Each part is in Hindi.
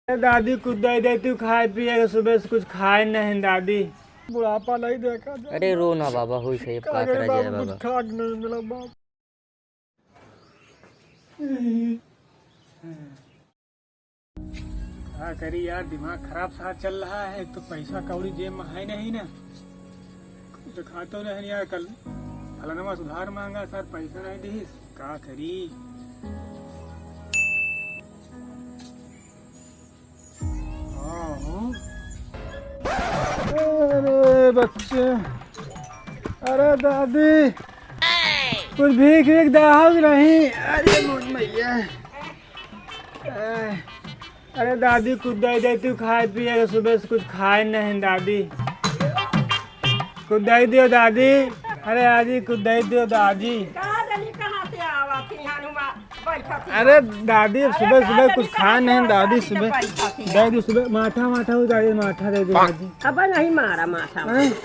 दादी कुछ दे दे तू खाए पिए सुबह से कुछ खाए नहीं दादी बुढ़ापा नहीं देखा। अरे रो ना बाबा हो सही का करा जाए बाबा। कुछ खाक नहीं मिला बाप। क्या करी यार दिमाग खराब सा चल रहा है। तो पैसा कौड़ी जेब में है नहीं ना तो खाता नहीं यार। कल फलाना सुधार मांगा सर पैसा नहीं दी क्या करी। अरे बच्चे अरे दादी कुछ भीख भीख दाहग नहीं। अरे मैया अरे दादी कुछ दे दे तू खाए पिए सुबह से कुछ खाए नहीं दादी कुछ दे दियो दादी। अरे दादी कुछ दे दियो दादी। अरे दादी सुबह सुबह कुछ खाए नहीं दादी सुबह दे दी सुबह माठा हो दादी माठा दे दो दादी। अब नहीं मारा माथा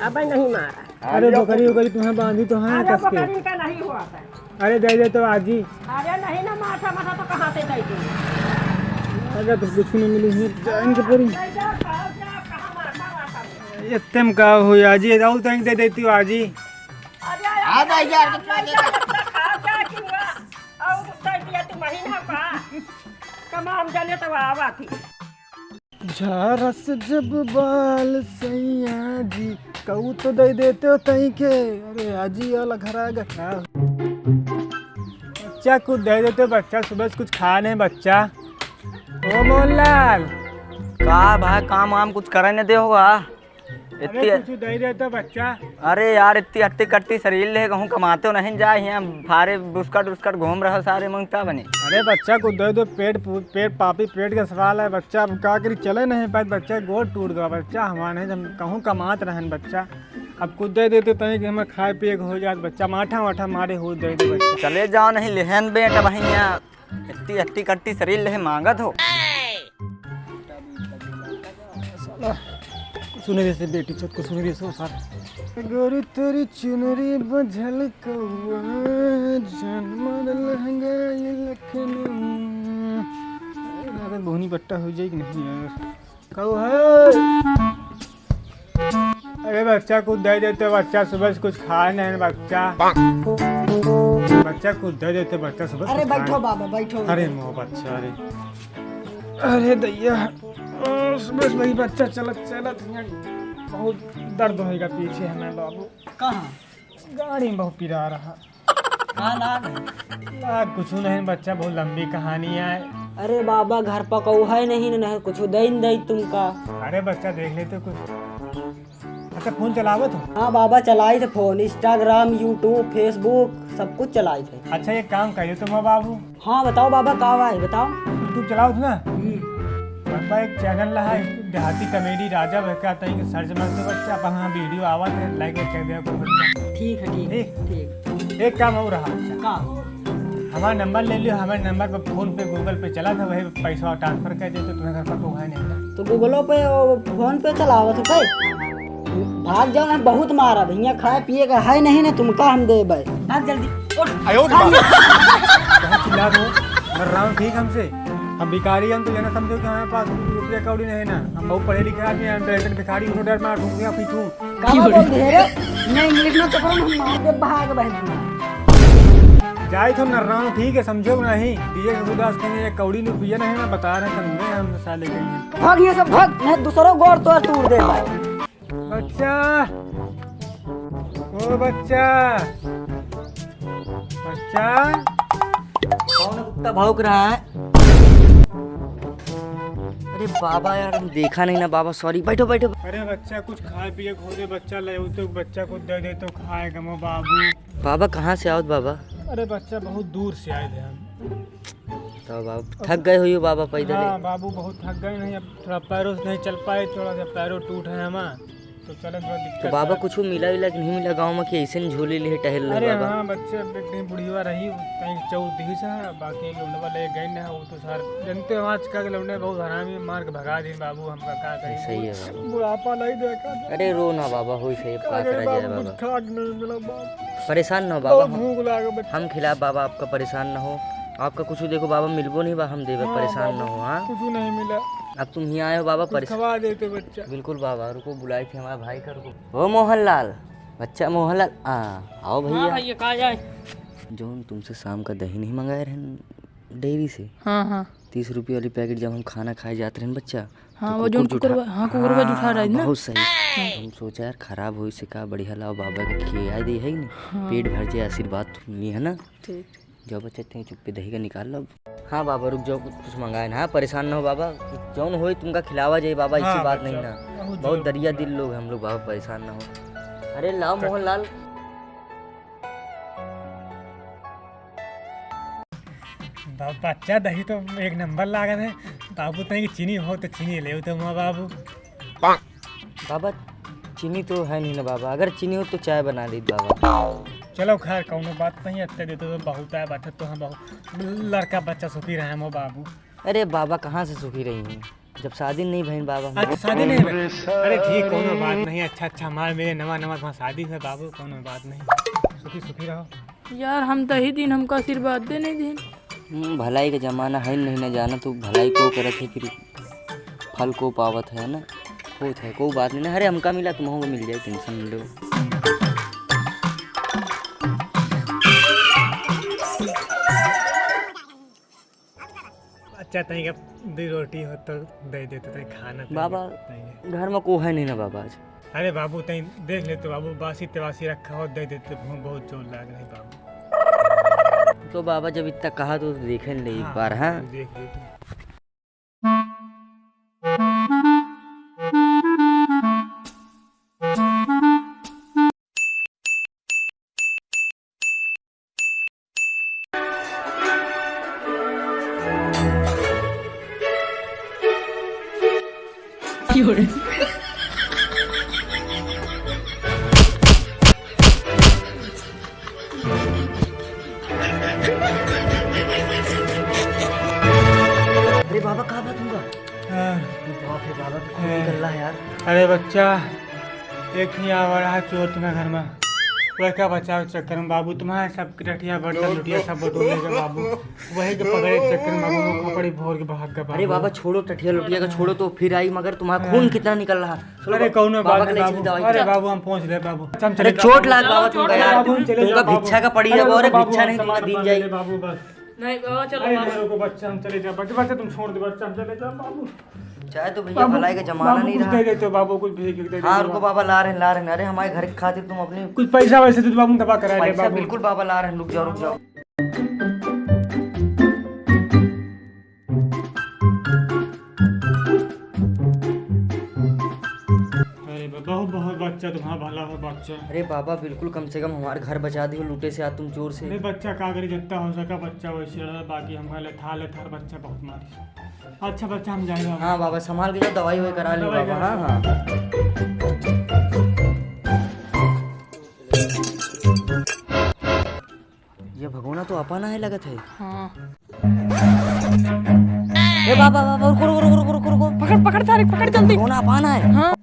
अब नहीं मारा। अरे बकरी उकरी तुम्हें बांधी तो है कस के। बकरी का नहीं हुआ था। अरे दे दे तो आजी। अरे नहीं ना माथा तो कहाँ से दे दूँ। अगर तो कुछ नहीं मिली जाएंगे पूरी इतम का हो आजी राहुल तक दे देती हूँ आजी। झारस जब बाल सैया जी कहू तो दे देते हो तई के। अरे आजी वाला घर आएगा क्या। बच्चा कुछ दे देते हो बच्चा सुबह से कुछ खा नहीं बच्चा। ओ मोहनलाल का भाई काम वाम कुछ करे न दे होगा इतनी। कुछ दे देते बच्चा। अरे यार इतनी हट्टी कट्टी शरीर ले कहूँ कमाते हो नहीं जाए यहाँ फारे बुस्कट घूम रहे सारे मंगता बने। अरे बच्चा को दे दो पेट पापी पेट का सवाल है। बच्चा अब क्या करी चले नहीं पाए बच्चा गोड़ टूट गया बच्चा हमारे जब कहूँ कमात रहन बच्चा। अब कुछ दे देते तभी कि हमें खाए पिए हो जाए बच्चा माठा वाठा मारे हो दे दे बच्चा। चले जाओ नहीं लेहन बेटा वहीं यहाँ इतनी हट्टी कट्टी शरीर ले मांगत हो। सुने जैसे बेटी छत को सुने जैसे सारा गोरी तेरी चुनरी बझल कौआ जनमर लहंगा ये लखनऊ। अरे बोहनी बट्टा हो जाएगी नहीं यार कौआ है। अरे बच्चा कुछ दे देते बच्चा सुबह से कुछ खाए नहीं बच्चा। बच्चा कुछ दे देते बच्चा सुबह। अरे बैठो बाबा बैठो। अरे मो बच्चा अरे दैया सुबह से वही बच्चा चलत बहुत दर्द होएगा पीछे हमें बाबू। कहाँ गाड़ी में बहुत पिरा रहा। लाग कुछ नहीं बच्चा बहुत लंबी कहानी है। अरे बाबा घर पकाऊ है नहीं कुछ दे तुमका। अरे बच्चा देख लेते कुछ। अच्छा फोन चलावो तो। हाँ बाबा चलाई थे फोन इंस्टाग्राम यूट्यूब फेसबुक सब कुछ चलाई थे। अच्छा ये काम करियो तुम बाबू। हाँ बताओ बाबा कहाँ है बताओ। यूट्यूब चलाओ ना बाबा एक चैनल है देहाती कॉमेडी राजा कहता है कि सर्च मारते बच्चा अपन हाँ वीडियो आवा थे लाइक कर दिया बच्चा। ठीक है ठीक। एक काम हो रहा का हमारा नंबर ले लियो। हमारे नंबर पर फोन पे गूगल पे चला था वही पैसा ट्रांसफर कर देते तुम्हें घर पर तो है नहीं। तो गूगलो पे फोन पे चलावत है भाग जाओ ना बहुत मारा भैया खाए पिए का है नहीं ना तुमका हम दे भाई भाग जल्दी। चिल्ला दो मर रहा हूँ ठीक हमसे। हम भिखारी हम तो ये ना समझो कि हमारे पास रुपये कौड़ी नहीं ना। हम बहुत पढ़े लिखे आदमी हैं भिखारी को डर मार दूंगा पीछू नहीं इंग्लिश में तो हम मार के भाग बहन जाए तो नर रहा हूँ ठीक है समझो नहीं दिए गुरदास कहेंगे कौड़ी रुपया नहीं ना बता रहे समझे हम साले गए भाग ये सब भाग नहीं दूसरों गोड़ तो टूट दे भाई। बच्चा ओ बच्चा कौन कुत्ता भौंक रहा है। अरे बाबा यार हम देखा नहीं ना बाबा सॉरी बैठो। अरे बच्चा कुछ खाए पिए खोदे बच्चा ले तो बच्चा को दे दे तो खाएगा मो बाबू। बाबा कहाँ से आओ बाबा। अरे बच्चा बहुत दूर से आए थे हम। तो बाबा थक गए हो बाबा पैदल। हाँ बाबू बहुत थक गए नहीं अब थोड़ा पैरों से नहीं चल पाए थोड़ा सा पैरों टूट है हमारा तो चले थोड़ा दिक्कत। तो बाबा कुछ मिला कि नहीं मिला गाँव में कि ऐसे झोले ले टहल रहे अरे बाबा। हाँ बच्चे कहीं बुढ़िया रही कहीं 14 से बाकी लौंडे वाले गए ना वो तो सर जनते आज का लौंडे बहुत हरामी मार के भगा दी बाबू हम क्या करें। सही है बाबा बुढ़ापा नहीं देखा। अरे रो ना बाबा हो सही का करा जाए बाबा। खाक नहीं मिला बाप। परेशान ना हो बाबा भूख लगा हम खिलाफ बाबा आपका परेशान ना हो। आपका कुछ देखो बाबा मिलबो नहीं बा हम देवे परेशान ना हो। हाँ कुछ नहीं मिला। अब तुम यहाँ आए हो बाबा कुछ खवा देते बच्चा। बिल्कुल बाबा, रुको बुलाई थी हमारे भाई का, रुको। ओ मोहनलाल, बच्चा मोहनलाल, आओ भैया। भैया कहाँ जाए? जो तुमसे शाम का दही नहीं मंगाए रहे डेयरी से, हाँ हाँ 30 रुपये वाली पैकेट, जब हम खाना खाए जाते रहे बच्चा, हाँ, तो वो जो कुकुर कुकुरवा जुठा रहा है ना। बहुत सही। हम सोचा यार खराब हो इसे का बढ़िया लाओ बाबा के खिया दी है नहीं, पेट भर जाए, आशीर्वाद तुमनी है ना। ठीक। जाओ बच्चा तुम चुप्पे दही का निकाल लो। हाँ बाबा रुक जाओ, कुछ मंगाए ना, परेशान ना हो बाबा, जौन हो तुमका खिलावा जाए बाबा, इसी हाँ, बात नहीं बच्चा, ना, बहुत दरिया दिल लोग हम लोग बाबा, परेशान ना हो। अरे लाओ मोहनलाल। बच्चा दही तो एक नंबर लागत है बाबू, तनी चीनी हो तो चीनी ले तो माँ बाबू। बाबा चीनी तो है नहीं ना बाबा, अगर चीनी हो तो चाय बना दी बाबा। चलो खैर कौनो बात नहीं, अत्ते देते तो बहुत है बैठे तो हम बहुत लड़का बच्चा सुखी रहे हो बाबू। अरे बाबा कहाँ से सुखी रही हैं, जब शादी नहीं भई बाबा। अच्छा शादी नहीं हुई? अरे ठीक कोनो बात नहीं, अच्छा मार मेरे नवा तुम्हारा शादी है बाबू, कोनो बात नहीं, सुखी सुखी रहो। यार हम दही दिन हमका आशीर्वाद दे नहीं दिन। भलाई का जमाना है नहीं ना जाना, तो भलाई को करत है फिर फल को पावत है ना, होत है कोई बात नहीं ना। अरे हमका मिला तुम को मिल जाए, टेंशन न लो। अच्छा तनी का दी रोटी हो तो दे देते तनी खाना बाबा घर में को है नहीं ना बाबा आज। अरे बाबू तनी देख ले तो बाबू, बासी तिवासी रखा हो दे देते, भूख बहुत जोर लग रही बाबू। तो बाबा जब इतना कहा तो देखे ले एक बार। हाँ देख ले अरे बाबा कहा बात होगा, बाप रे बाबा तो खून निकल रहा है यार। अरे बच्चा एक ही आ रहा चोर तुम्हारे घर में, लड़का बचाओ चक्कर में बाबू, तुम्हारे सब रटिया बर्तन लुटिया सब बटोर लेगा बाबू, वही के पकड़े चक्कर में बाबू मुँह कपड़ी भोर के भाग गया। अरे बाबा छोड़ो टठिया लुटिया का छोड़ो, तो फिर आई मगर तुम्हारा खून कितना निकल रहा। अरे कौनो बात नहीं बाबा, बाबू, अरे बाबू हम पहुंच रहे बाबू। अरे चोट लाग बाबा तुमका यार, तुमका भिक्षा का पड़ी है, और भिक्षा नहीं तुमका दी जाए। बाबू बस नहीं बाबा चलो अरे नहीं रुको बच्चा, हम चले जाओ बच्चा तुम छोड़ दो बच्चा, हम चले जाओ बाबू। चाहे तो भैया भलाई का जमाना नहीं कुछ रहा। दे देते हो बाबू, कुछ भेज दे हाँ रुको बाबा ला रहे हैं। अरे हमारे घर के खातिर तुम अपनी कुछ पैसा वैसे तो बाबू दबा करा ले पैसा बाबू। बिल्कुल बाबा ला रहे हैं, रुक जाओ। अरे बहुत बहुत बच्चा तुम्हारा भला हो बच्चा। अरे बाबा बिल्कुल, कम से कम हमारे घर बचा दी हो लूटे से, आज तुम चोर से। नहीं बच्चा का करी, जितना हो सका बच्चा वैसे रहा, बाकी हम ले था बच्चा बहुत मारी। अच्छा बच्चा हम जाएंगे। हाँ बाबा संभाल के जाओ, दवाई वही करा ली दवाई बाबा। करा। हाँ ये भगोना तो अपाना है लगत है। हाँ ए बाबा रुको, पकड़ सारे पकड़ जल्दी। भगोना अपाना है। हाँ